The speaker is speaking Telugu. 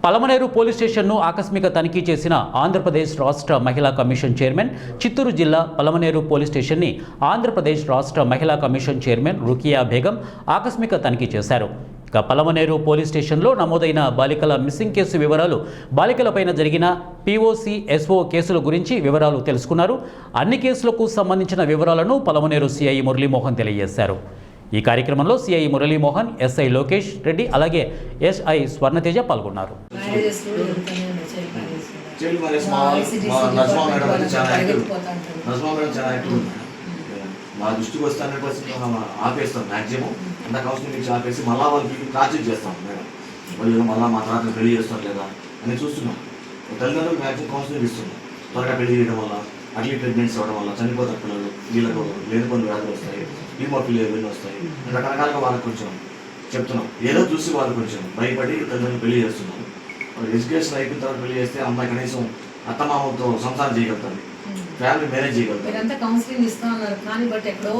పలమనేరు పోలీస్ స్టేషన్ను ఆకస్మిక తనిఖీ చేసిన ఆంధ్రప్రదేశ్ రాష్ట్ర మహిళా కమిషన్ చైర్మన్, చిత్తూరు జిల్లా పలమనేరు పోలీస్ స్టేషన్ని ఆంధ్రప్రదేశ్ రాష్ట్ర మహిళా కమిషన్ చైర్మన్ రుకియా బేగం ఆకస్మిక తనిఖీ చేశారు. ఇక పలమనేరు పోలీస్ స్టేషన్లో నమోదైన బాలికల మిస్సింగ్ కేసు వివరాలు, బాలికలపైన జరిగిన POC, SO కేసుల గురించి వివరాలు తెలుసుకున్నారు. అన్ని కేసులకు సంబంధించిన వివరాలను పలమనేరు CI మురళీమోహన్ తెలియజేశారు. ఈ కార్యక్రమంలో CI మురళీమోహన్, SI లోకేష్ రెడ్డి, అలాగే SI స్వర్ణతేజ పాల్గొన్నారు. మా దృష్టికి వస్తే 100% ఆపేస్తాం. మ్యాక్సిమం అంత కౌన్సిలింగ్ ఇచ్చి ఆపేసి మళ్ళీ వాళ్ళకి టార్చర్ చేస్తాం. మేడం వాళ్ళు మళ్ళీ మా తర్వాత పెళ్లి చేస్తాం లేదా అని చూస్తున్నాం. తల్లిదండ్రులకు మ్యాక్సిమం కౌన్సిలింగ్ ఇస్తున్నాం. త్వరగా పెళ్లి చేయడం వల్ల, అట్లీ ప్రెగ్నెన్సీ అవ్వడం వల్ల చనిపోతారు పిల్లలు, వీళ్ళకు లేని కొన్ని వ్యాధులు వస్తాయి, హీమోఫిలియా ఇవన్నీ వస్తాయి. రకరకాలుగా వాళ్ళకి కొంచెం చెప్తున్నాం. ఏదో చూసి వాళ్ళు కొంచెం భయపడి తల్లిదండ్రులు పెళ్లి చేస్తున్నాం. ఎడ్యుకేషన్ అయిపోయిన తర్వాత పెళ్లి చేస్తే అమ్మాయి కనీసం అత్తమామతో సంసారం చేయగలుగుతుంది, ఫ్యామిలీ మేనేజ్ చేయగలుగుతారు. కౌన్సిలింగ్ ఇస్తా ఉన్నారు కానీ బట్ ఎక్కడో